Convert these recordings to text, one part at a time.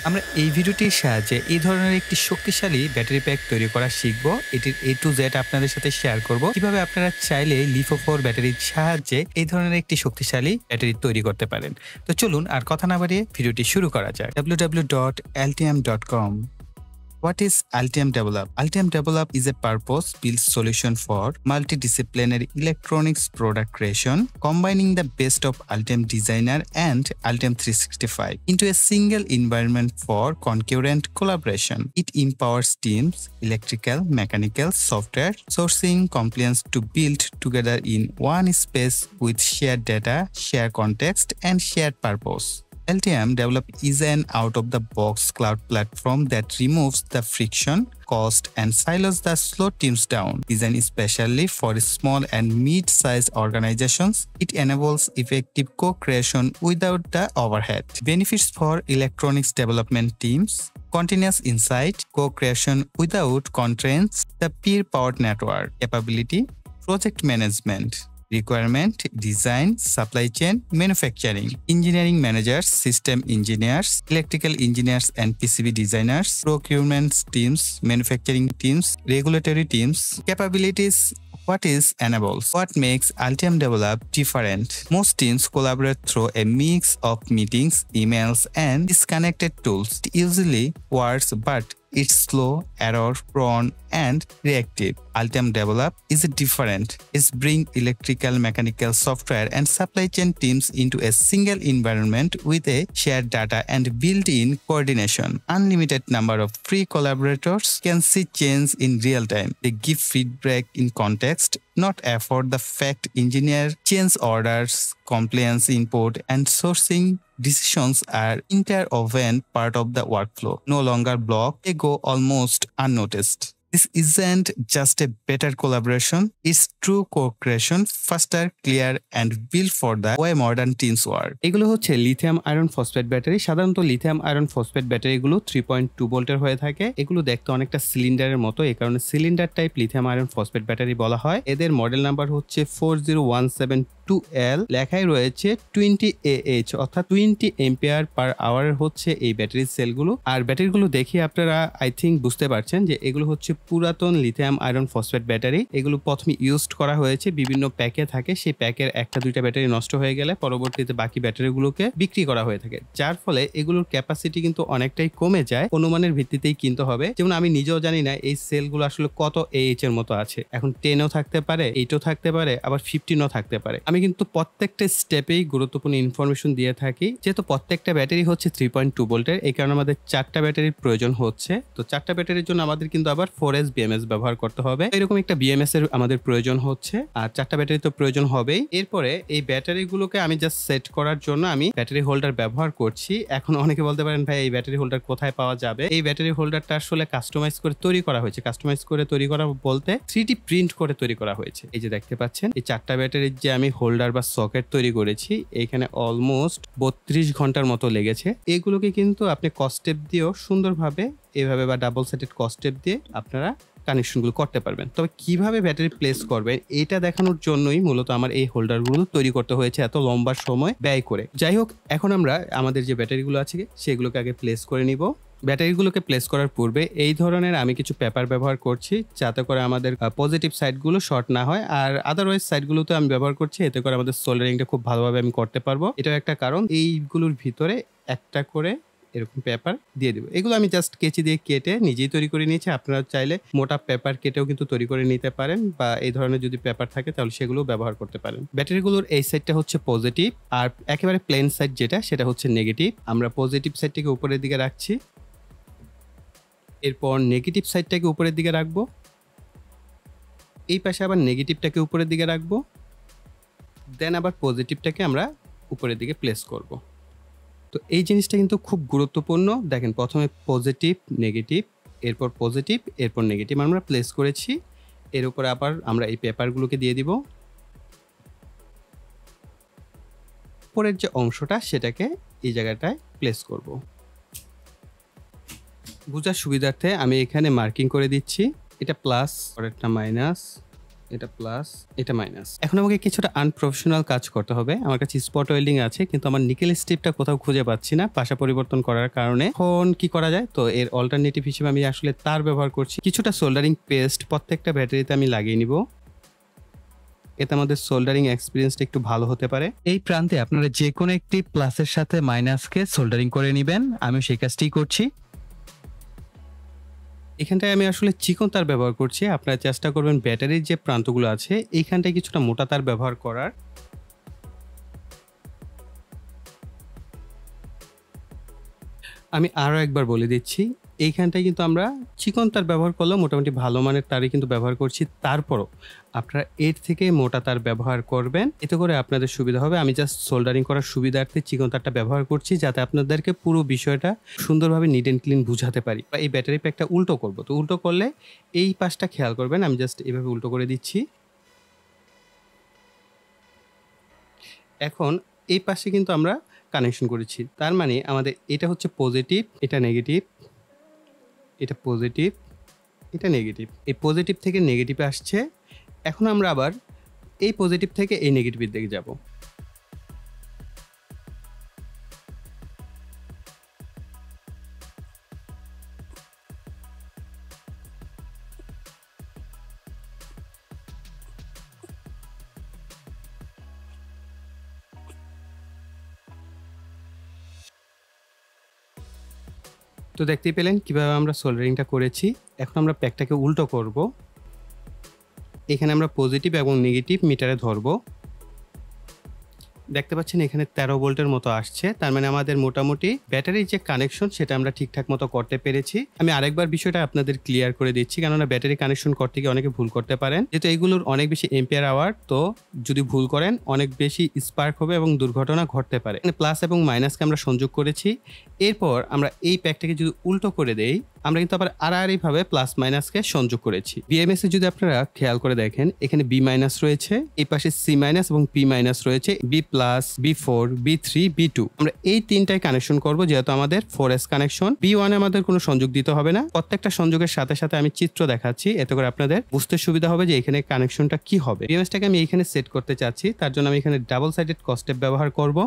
আমরা এই ভিডিওটির সাহায্যে এই ধরনের একটি শক্তিশালী ব্যাটারি প্যাক তৈরি করা শিখব। এটির A to Z আপনাদের সাথে শেয়ার করব কিভাবে আপনারা চাইলে লিফো4 ব্যাটারির সাহায্যে এই ধরনের একটি শক্তিশালী ব্যাটারি তৈরি করতে পারেন। তো চলুন আর কথা না বাড়িয়ে ভিডিওটি শুরু করা যাক। www.altium.com What is Altium Develop? Altium Develop is a purpose-built solution for multidisciplinary electronics product creation, combining the best of Altium Designer and Altium 365 into a single environment for concurrent collaboration. It empowers teams, electrical, mechanical, software, sourcing, compliance to build together in one space with shared data, shared context, and shared purpose. Altium Develop is an out-of-the-box cloud platform that removes the friction, cost, and silos the slow teams down. Designed especially for small and mid-sized organizations, it enables effective co-creation without the overhead. Benefits for electronics development teams: continuous insight, co-creation without constraints, the peer-powered network. Capability: project management, requirement, design, supply chain, manufacturing, engineering managers, system engineers, electrical engineers and PCB designers, procurement teams, manufacturing teams, regulatory teams. Capabilities: what is enables? What makes Altium Develop different? Most teams collaborate through a mix of meetings, emails, and disconnected tools. It usually works, but it's slow, error-prone, and reactive. Altium Develop is different. It's bring electrical, mechanical, software, and supply chain teams into a single environment with a shared data and built-in coordination. Unlimited number of free collaborators can see change in real time. They give feedback in context, not effort. The fact engineer change orders, compliance input, and sourcing decisions are interwoven part of the workflow. No longer block, they go almost unnoticed. This isn't just a better collaboration, it's true co-creation, faster, clear, and built for the way modern teams work. এগুলো হচ্ছে lithium iron phosphate battery. সাধারণত lithium iron phosphate ব্যাটারিগুলো 3.2 ভোল্টের হয়ে থাকে। এগুলো দেখতে অনেকটা সিলিন্ডারের মতো, এই কারণে cylinder type lithium iron phosphate battery বলা হয়। এদের মডেল নাম্বার হচ্ছে 40172L। লেখাই রয়েছে 20Ah অর্থাৎ 20 এম্পিয়ার পার আওয়ার হচ্ছে এই ব্যাটারির সেলগুলো। আর ব্যাটারিগুলো দেখে আপনারা আই থিঙ্ক বুঝতে পারছেন যে এগুলো হচ্ছে পুরাতন লিথিয়াম আয়রন ফসফেট ব্যাটারি। এগুলো প্রথমে ইউজড করা হয়েছে, বিভিন্ন প্যাকে থাকে, সেই প্যাকের একটা দুইটা ব্যাটারি নষ্ট হয়ে গেলে পরবর্তীতে বাকি ব্যাটারিগুলোকে বিক্রি করা হয়ে থাকে, যার ফলে এগুলোর ক্যাপাসিটি কিন্তু অনেকটাই কমে যায়। অনুমানের ভিত্তিতেই কিনতে হবে। যেমন আমি নিজেও জানি না এই সেলগুলো আসলে কত AH এর মতো আছে। এখন 10ও থাকতে পারে, 8ও থাকতে পারে, আবার 15ও থাকতে পারে। আমি কিন্তু প্রত্যেকটা স্টেপেই গুরুত্বপূর্ণ ইনফরমেশন দিয়ে থাকি। যেহেতু প্রত্যেকটা ব্যাটারি হচ্ছে 3.2 ভোল্টের, এই কারণে আমাদের 4টা ব্যাটারির প্রয়োজন হচ্ছে। তো 4টা ব্যাটারির জন্য আমাদের কিন্তু আবার 4S BMS ব্যবহার করতে হবে। এরকম একটা BMS এর আমাদের প্রয়োজন হচ্ছে, আর 4টা ব্যাটারি তো প্রয়োজন হবেই। এরপরে এই ব্যাটারিগুলোকে আমি জাস্ট সেট করার জন্য আমি ব্যাটারি হোল্ডার ব্যবহার করছি। এখন অনেকে বলতে পারেন ভাই এই ব্যাটারি হোল্ডার কোথায় পাওয়া যাবে? এই ব্যাটারি হোল্ডারটা আসলে কাস্টমাইজ করে তৈরি করা হয়েছে। কাস্টমাইজ করে তৈরি করা বলতে 3D প্রিন্ট করে তৈরি করা হয়েছে। এই যে দেখতে পাচ্ছেন এই 4টা ব্যাটারির যে আমি হোল্ডার বা সকেট তৈরি করেছি, এখানে অলমোস্ট 32 ঘন্টার মতো লেগেছে। এগুলোকে কিন্তু আপনি কস্টেপ দিয়েও সুন্দরভাবে এভাবে বা ডাবল সেটেড কস্টেপ দিয়ে আপনারা কানেকশনগুলো করতে পারবেন। তবে কিভাবে ব্যাটারি প্লেস করবেন এটা দেখানোর জন্যই মূলত আমার এই হোল্ডারগুলো তৈরি করতে হয়েছে এত লম্বা সময় ব্যয় করে। যাই হোক, এখন আমরা আমাদের যে ব্যাটারিগুলো আছে সেগুলোকে আগে প্লেস করে নিব। ব্যাটারিগুলোকে প্লেস করার পূর্বে এই ধরনের আমি কিছু পেপার ব্যবহার করছি, যাতে করে আমাদের পজিটিভ সাইডগুলো শর্ট না হয়। আর আদারওয়াইজ সাইডগুলোতে আমি ব্যবহার করছি, এতে করে আমাদের সোল্ডারিংটা খুব ভালোভাবে আমি করতে পারবো। এটাও একটা কারণ। এইগুলোর ভিতরে একটা করে এরকম পেপার দিয়ে দেবো। এগুলো আমি জাস্ট কেচি দিয়ে কেটে নিজেই তৈরি করে নিয়েছি। আপনারা চাইলে মোটা পেপার কেটেও কিন্তু তৈরি করে নিতে পারেন, বা এই ধরনের যদি পেপার থাকে তাহলে সেগুলো ব্যবহার করতে পারেন। ব্যাটারিগুলোর এই সাইডটা হচ্ছে পজিটিভ, আর একেবারে প্লেন সাইড যেটা সেটা হচ্ছে নেগেটিভ। আমরা পজিটিভ সাইডটাকে উপরের দিকে রাখছি, এরপর নেগেটিভ সাইডটাকে উপরের দিকে রাখবো, এই পাশে আবার নেগেটিভটাকে উপরের দিকে রাখবো, দেন আবার পজিটিভটাকে আমরা উপরের দিকে প্লেস করব। তো এই জিনিসটা কিন্তু খুব গুরুত্বপূর্ণ। দেখেন, প্রথমে পজিটিভ নেগেটিভ, এরপর পজিটিভ, এরপর নেগেটিভ আমরা প্লেস করেছি। এর উপরে আবার আমরা এই পেপারগুলোকে দিয়ে দিব। পরের যে অংশটা সেটাকে এই জায়গাটায় প্লেস করব। বোঝার সুবিধার্থে আমি এখানে মার্কিং করে দিচ্ছি, এটা প্লাস, পরেরটা মাইনাস, এটা প্লাস, এটা মাইনাস। এখন আমাকে কিছুটা আনপ্রফেশনাল কাজ করতে হবে। আমার কাছে স্পট ওয়েল্ডিং আছে, কিন্তু আমার নিকেল স্ট্রিপটা কোথাও খুঁজে পাচ্ছি না পাশা পরিবর্তন করার কারণে। এখন কি করা যায়? তো এর অল্টারনেটিভ হিসেবে আমি আসলে তার ব্যবহার করছি। কিছুটা সোল্ডারিং পেস্ট প্রত্যেকটা ব্যাটারিতে আমি লাগিয়ে নিব, এতে আমাদের সোল্ডারিং এক্সপিরিয়েন্সটা একটু ভালো হতে পারে। এই প্রান্তে আপনারা যে কোনো একটি প্লাসের সাথে মাইনাসকে সোল্ডারিং করে নেবেন। আমি সেই কাজটি করছি। এখানটায় আমি আসলে চিকন তার ব্যবহার করছি। আপনারা চেষ্টা করবেন ব্যাটারির যে প্রান্তগুলো আছে এইখানটায় কিছুটা মোটা তার ব্যবহার করার। আমি আরও একবার বলে দিচ্ছি, এইখানটায় কিন্তু আমরা চিকন তার ব্যবহার করলেও মোটামুটি ভালো মানের তারই কিন্তু ব্যবহার করছি। তারপরও আপনারা এর থেকে মোটা তার ব্যবহার করবেন, এতে করে আপনাদের সুবিধা হবে। আমি জাস্ট সোল্ডারিং করার সুবিধার্থে চিকন তারটা ব্যবহার করছি, যাতে আপনাদেরকে পুরো বিষয়টা সুন্দরভাবে নিট অ্যান্ড ক্লিন বুঝাতে পারি। বা এই ব্যাটারি প্যাকটা উল্টো করব, তো উল্টো করলে এই পাশটা খেয়াল করবেন। আমি জাস্ট এভাবে উল্টো করে দিচ্ছি। এখন এই পাশে কিন্তু আমরা কানেকশন করেছি, তার মানে আমাদের এটা হচ্ছে পজিটিভ, এটা নেগেটিভ, এটা পজিটিভ, এটা নেগেটিভ। এই পজিটিভ থেকে নেগেটিভে আসছে। এখন আমরা আবার এই পজিটিভ থেকে এই নেগেটিভের দিকে যাব। তো দেখতেই পেলেন কিভাবে আমরা সোল্ডারিংটা করেছি। এখন আমরা প্যাকটাকে উল্টো করব। এখানে আমরা পজিটিভ এবং নেগেটিভ মিটারে ধরবো। দেখতে পাচ্ছেন এখানে 13 ভোল্টের মতো আসছে, তার মানে আমাদের মোটামুটি ব্যাটারির যে কানেকশন সেটা আমরা ঠিকঠাক মতো করতে পেরেছি। আমি আরেকবার বিষয়টা আপনাদের ক্লিয়ার করে দিচ্ছি, কেননা ব্যাটারি কানেকশন করতে গিয়ে অনেকে ভুল করতে পারেন। যেহেতু এগুলোর অনেক বেশি এম্পিয়ার আওয়ার, তো যদি ভুল করেন অনেক বেশি স্পার্ক হবে এবং দুর্ঘটনা ঘটতে পারে। প্লাস এবং মাইনাসকে আমরা সংযোগ করেছি। এরপর আমরা এই প্যাকটাকে যদি উল্টো করে দেই, আমরা কিন্তু আবার আড়াআড়িভাবে প্লাস মাইনাসকে সংযোগ করেছি। বিএমএস এ যদি আপনারা খেয়াল করে দেখেন, এখানে বি মাইনাস রয়েছে, এই পাশে সি মাইনাস এবং পি মাইনাস রয়েছে, বি প্লাস, বি4, বি3, বি2। আমরা এই তিনটায় কানেকশন করব, যেহেতু আমাদের 4S কানেকশন। বি1 এ আমাদের কোনো সংযোগ দিতে হবে না। প্রত্যেকটা সংযোগের সাথে সাথে আমি চিত্র দেখাচ্ছি, এতে করে আপনাদের বুঝতে সুবিধা হবে যে এখানে কানেকশনটা কি হবে। বিএমএসটাকে আমি এখানে সেট করতে চাচ্ছি, তার জন্য আমি এখানে ডাবল সাইডেড কস্টেপ ব্যবহার করব।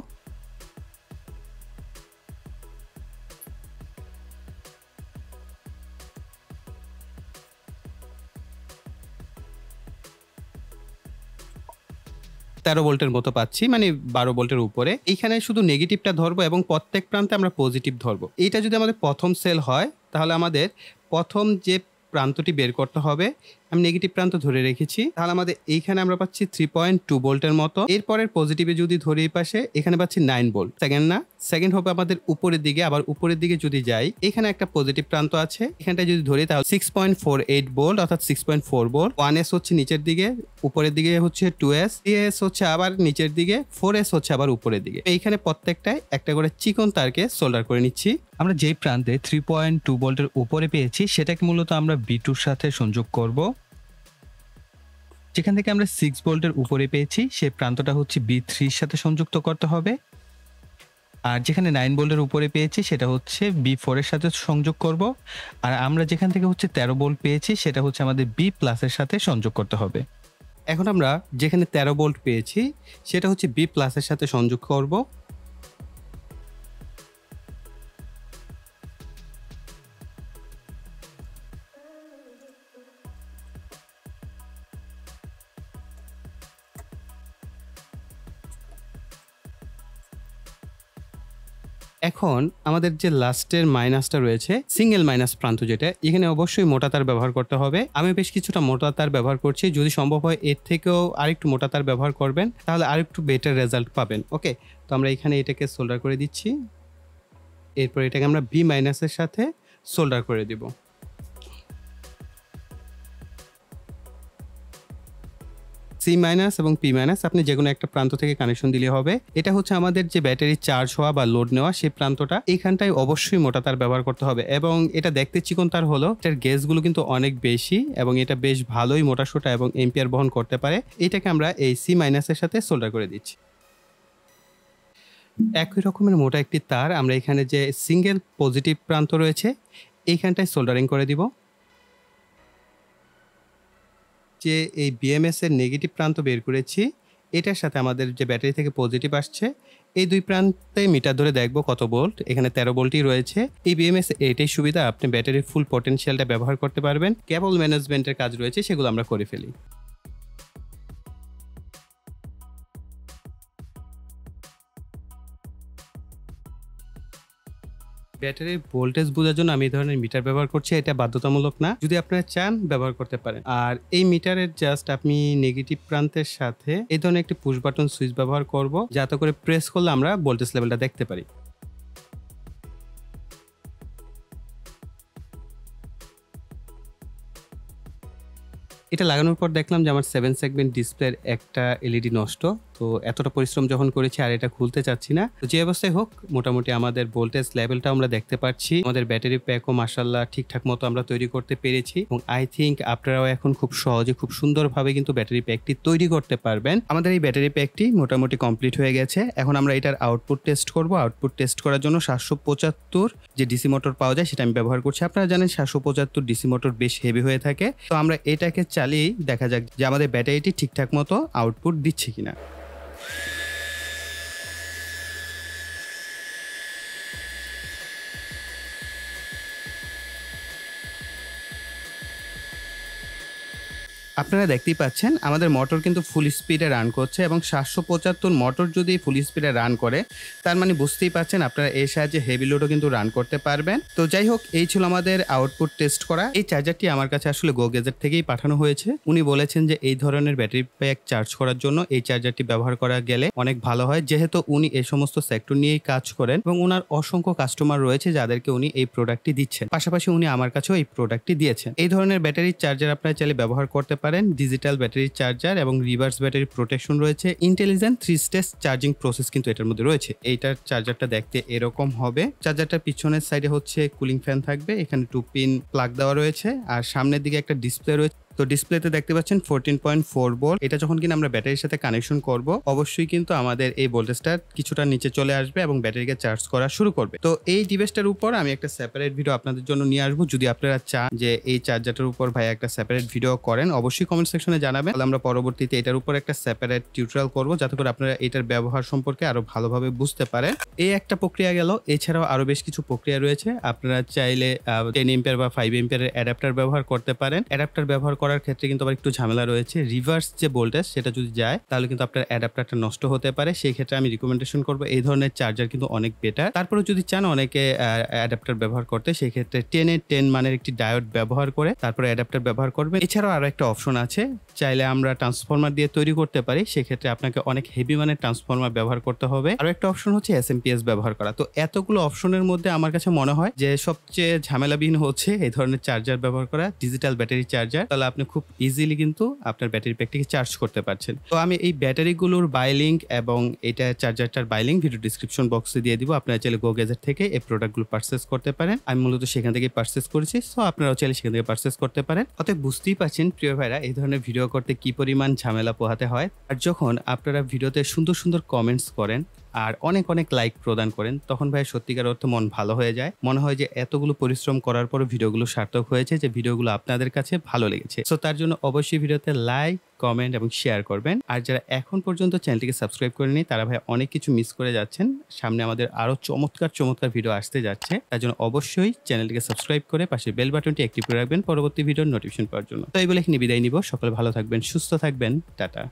তেরো ভোল্টের মতো পাচ্ছি, মানে 12 ভোল্টের উপরে। এইখানে শুধু নেগেটিভটা ধরবো এবং প্রত্যেক প্রান্তে আমরা পজিটিভ ধরবো। এইটা যদি আমাদের প্রথম সেল হয়, তাহলে আমাদের প্রথম যে প্রান্তটি বের করতে হবে, আমি নেগেটিভ প্রান্ত ধরে রেখেছি, তাহলে আমাদের এইখানে আমরা পাচ্ছি 3.2 ভোল্টের মতো। এরপরের পজিটিভে যদি ধরি এই পাশে, এখানে পাচ্ছি 9 ভোল্ট। সেকেন্ড না, সেকেন্ড হবে আমাদের উপরের দিকে। আবার উপরের দিকে যদি যাই, এখানে একটা পজিটিভ প্রান্ত আছে, এখানটা যদি ধরি তাহলে 6.48 ভোল্ট, অর্থাৎ 6.4 ভোল্ট। 1S হচ্ছে নিচের দিকে, উপরের দিকে হচ্ছে 2S, 3S হচ্ছে আবার নিচের দিকে, 4S হচ্ছে আবার উপরের দিকে। এইখানে প্রত্যেকটায় একটা করে চিকন তারকে সোল্ডার করে নিচ্ছি। আমরা যেই প্রান্তে 3.2 ভোল্টের উপরে পেয়েছি, সেটাকে মূলত আমরা B2 সাথে সংযোগ করব। যেখান থেকে আমরা 6 ভোল্টের উপরে পেয়েছি, সেই প্রান্তটা হচ্ছে B3 এর সাথে সংযুক্ত করতে হবে। আর যেখানে 9 ভোল্টের উপরে পেয়েছি, সেটা হচ্ছে B4 এর সাথে সংযোগ করব। আর আমরা যেখান থেকে হচ্ছে 13 ভোল্ট পেয়েছি, সেটা হচ্ছে আমাদের B+ এর সাথে সংযোগ করতে হবে। এখন আমরা যেখানে 13 ভোল্ট পেয়েছি, সেটা হচ্ছে B+ এর সাথে সংযোগ করব। এখন আমাদের যে লাস্টের মাইনাসটা রয়েছে, সিঙ্গেল মাইনাস প্রান্ত যেটা, এখানে অবশ্যই মোটা তার ব্যবহার করতে হবে। আমি বেশ কিছুটা মোটা তার ব্যবহার করছি, যদি সম্ভব হয় এর থেকেও আরেকটু মোটা তার ব্যবহার করবেন, তাহলে আরেকটু বেটার রেজাল্ট পাবেন। ওকে, তো আমরা এখানে এটাকে সোল্ডার করে দিচ্ছি। এরপর এটাকে আমরা বি মাইনাসের সাথে সোল্ডার করে দিব। সি মাইনাস এবং পি মাইনাস আপনি যে কোনো একটা প্রান্ত থেকে কানেকশন দিলে হবে। এটা হচ্ছে আমাদের যে ব্যাটারি চার্জ হওয়া বা লোড নেওয়া সেই প্রান্তটা। এইখানটায় অবশ্যই মোটা তার ব্যবহার করতে হবে, এবং এটা দেখতে চিকন তার হলো এটার গেজগুলো কিন্তু অনেক বেশি, এবং এটা বেশ ভালোই মোটা সোটা এবং এম্পিয়ার বহন করতে পারে। এইটাকে আমরা এই সি মাইনাসের সাথে সোল্ডার করে দিচ্ছি। একই রকমের মোটা একটি তার আমরা এখানে যে সিঙ্গেল পজিটিভ প্রান্ত রয়েছে, এইখানটায় সোল্ডারিং করে দিব। যে এই বিএমএস এর নেগেটিভ প্রান্ত বের করেছি, এটার সাথে আমাদের যে ব্যাটারি থেকে পজিটিভ আসছে, এই দুই প্রান্তে মিটার ধরে দেখবো কত ভোল্ট। এখানে 13 ভোল্টই রয়েছে। এই বিএমএস এটাই সুবিধা, আপনি ব্যাটারির ফুল পটেনশিয়ালটা ব্যবহার করতে পারবেন। কেবল ম্যানেজমেন্টের কাজ রয়েছে, সেগুলো আমরা করে ফেলি। ব্যাটারির ভোল্টেজ বোঝার জন্য আমি এই ধরনের মিটার ব্যবহার করছি, এটা বাধ্যতামূলক না, যদি আপনারা চান ব্যবহার করতে পারেন। আর এই মিটারের জাস্ট আপনি নেগেটিভ প্রান্তের সাথে এই ধরনের একটি পুশ বাটন সুইচ ব্যবহার করব, যাতে করে প্রেস করলে আমরা ভোল্টেজ লেভেলটা দেখতে পারি। এটা লাগানোর পর দেখলাম যে আমার 7 সেগমেন্ট ডিসপ্লের একটা এলইডি নষ্ট। তো এতটা পরিশ্রম যখন করেছি আর এটা খুলতে চাচ্ছি না। তো যে অবস্থায় হোক, মোটামুটি আমাদের ভোল্টেজ লেভেলটা আমরা দেখতে পাচ্ছি। আমাদের ব্যাটারি প্যাকও মাশাআল্লাহ ঠিকঠাক মতো আমরা তৈরি করতে পেরেছি, এবং আই থিঙ্ক আপনারাও এখন খুব সহজে খুব সুন্দরভাবে কিন্তু ব্যাটারি প্যাকটি তৈরি করতে পারবেন। আমাদের এই ব্যাটারি প্যাকটি মোটামুটি কমপ্লিট হয়ে গেছে। এখন আমরা এটার আউটপুট টেস্ট করব। আউটপুট টেস্ট করার জন্য 775 যে ডিসি মোটর পাওয়া যায় সেটা আমি ব্যবহার করছি। আপনারা জানেন 775 ডিসি মোটর বেশ হেভি হয়ে থাকে। তো আমরা এটাকে চালিয়ে দেখা যাক যে আমাদের ব্যাটারিটি ঠিকঠাক মতো আউটপুট দিচ্ছে কিনা। আপনারা দেখতেই পাচ্ছেন আমাদের মোটর কিন্তু ফুল স্পিডে রান করছে, এবং 775 মোটর যদি ফুল স্পিডে রান করে, তার মানে বুঝতেই পাচ্ছেন আপনারা এর সাহায্যে হেভি লোডও কিন্তু রান করতে পারবেন। তো যাই হোক, এই ছিল আমাদের আউটপুট টেস্ট করা। এই চার্জারটি আমার কাছে আসলে গো গ্যাজেট থেকেই পাঠানো হয়েছে। উনি বলেছেন যে এই ধরনের ব্যাটারি প্যাক চার্জ করার জন্য এই চার্জারটি ব্যবহার করা গেলে অনেক ভালো হয়, যেহেতু উনি এই সমস্ত সেক্টর নিয়েই কাজ করেন এবং ওনার অসংখ্য কাস্টমার রয়েছে যাদেরকে উনি এই প্রোডাক্টটি দিচ্ছেন। পাশাপাশি উনি আমার কাছেও এই প্রোডাক্টটি দিয়েছেন। এই ধরনের ব্যাটারি চার্জার আপনারা চাইলে ব্যবহার করতে পারেন। ডিজিটাল ব্যাটারি চার্জার এবং রিভার্স ব্যাটারি প্রোটেকশন রয়েছে। ইন্টেলিজেন্ট 3 স্টেজ চার্জিং প্রসেস কিন্তু এটার মধ্যে রয়েছে। এইটার চার্জারটা দেখতে এরকম হবে। চার্জারটার পিছনের সাইডে হচ্ছে কুলিং ফ্যান থাকবে, এখানে 2 পিন প্লাগ দেওয়া রয়েছে, আর সামনের দিকে একটা ডিসপ্লে রয়েছে। তো ডিসপ্লেতে দেখতে পাচ্ছেন 14.4 ভোল্ট। এটা যখন কিনা আমরা ব্যাটারির সাথে কানেকশন করব, অবশ্যই কিন্তু আমাদের এই ভোল্টেজটা কিছুটা নিচে চলে আসবে এবং ব্যাটারিকে চার্জ করা শুরু করবে। তো এই ডিভাইসটার উপর আমি একটা সেপারেট ভিডিও আপনাদের জন্য নিয়ে আসবো। যদি আপনারা চান যে এই চার্জারটার উপর ভাই একটা সেপারেট ভিডিও করেন, অবশ্যই কমেন্ট সেকশনে জানাবেন। তাহলে আমরা পরবর্তীতে এটার উপর একটা সেপারেট টিউটোরিয়াল করব, যাতে করে আপনারা এটার ব্যবহার সম্পর্কে আরো ভালোভাবে বুঝতে পারেন। এই একটা প্রক্রিয়া গেল, এছাড়াও আরো বেশ কিছু প্রক্রিয়া রয়েছে। আপনারা চাইলে 10 এম্পিয়ার বা 5 এম্পিয়ারের অ্যাডাপ্টার ব্যবহার করতে পারেন। অ্যাডাপ্টার ব্যবহার করার ক্ষেত্রে কিন্তু আবার একটু ঝামেলা রয়েছে। রিভার্স যে ভোল্টেজ সেটা যদি যায়, তাহলে কিন্তু আপনার অ্যাডাপ্টারটা নষ্ট হতে পারে। সেই ক্ষেত্রে আমি রিকমেন্ডেশন করবো এই ধরনের চার্জার কিন্তু অনেক বেটার। তারপরে যদি চান অনেকে অ্যাডাপ্টার ব্যবহার করতে, সেই ক্ষেত্রে 10 মানের একটি ডায়োড ব্যবহার করে তারপরে অ্যাডাপ্টার ব্যবহার করবেন। এছাড়াও আরো একটা অপশন আছে, চাইলে আমরা ট্রান্সফরমার দিয়ে তৈরি করতে পারি। সেক্ষেত্রে আপনাকে অনেক হেভি মানের ট্রান্সফরমার ব্যবহার করতে হবে। আরো একটা অপশন হচ্ছে এসএমপিএস ব্যবহার করা। তো এতগুলো অপশনের মধ্যে আমার কাছে মনে হয় যে সবচেয়ে ঝামেলাবিহীন হচ্ছে এই ধরনের চার্জার ব্যবহার করা, ডিজিটাল ব্যাটারি চার্জার। তাহলে আপনি খুব ইজিলি কিন্তু আপনার ব্যাটারি প্যাকটিকে চার্জ করতে পারছেন। তো আমি এই ব্যাটারিগুলোর বাই লিঙ্ক এবং এটা চার্জারটার বাই লিঙ্ক ভিডিও ডিসক্রিপশন বক্সে দিয়ে দিব। আপনারা চাইলে গো গ্যাজেট থেকে এই প্রোডাক্টগুলো পারচেস করতে পারেন। আমি মূলত সেখান থেকে পারচেস করেছি, সো আপনারাও চাইলে সেখান থেকে পারচেস করতে পারেন। অতএব বুঝতেই পারছেন প্রিয় ভাইরা, এই ধরনের ভিডিও করতে কি পরিমাণ ঝামেলা পোহাতে হয়। আর যখন আপনারা ভিডিওতে সুন্দর সুন্দর কমেন্টস করেন আর অনেক অনেক লাইক প্রদান করেন, তখন ভাই সত্যিকার অর্থে মন ভালো হয়ে যায়। মনে হয় যে এতগুলো পরিশ্রম করার পর ভিডিওগুলো সার্থক হয়েছে, যে ভিডিওগুলো আপনাদের কাছে ভালো লেগেছে। সো তার জন্য অবশ্যই ভিডিওতে লাইক, কমেন্ট এবং শেয়ার করবেন। আর যারা এখন পর্যন্ত চ্যানেলটিকে সাবস্ক্রাইব করেনি, তারা ভাই অনেক কিছু মিস করে যাচ্ছেন। সামনে আমাদের আরো চমৎকার চমৎকার ভিডিও আসতে যাচ্ছে, তার জন্য অবশ্যই চ্যানেলটিকে সাবস্ক্রাইব করে পাশে বেল বাটনটি অ্যাক্টিভ করে রাখবেন পরবর্তী ভিডিওর নোটিফিকেশন পাওয়ার জন্য। তো এই বলে এখানে বিদায় নিব। সকলে ভালো থাকবেন, সুস্থ থাকবেন, টাটা।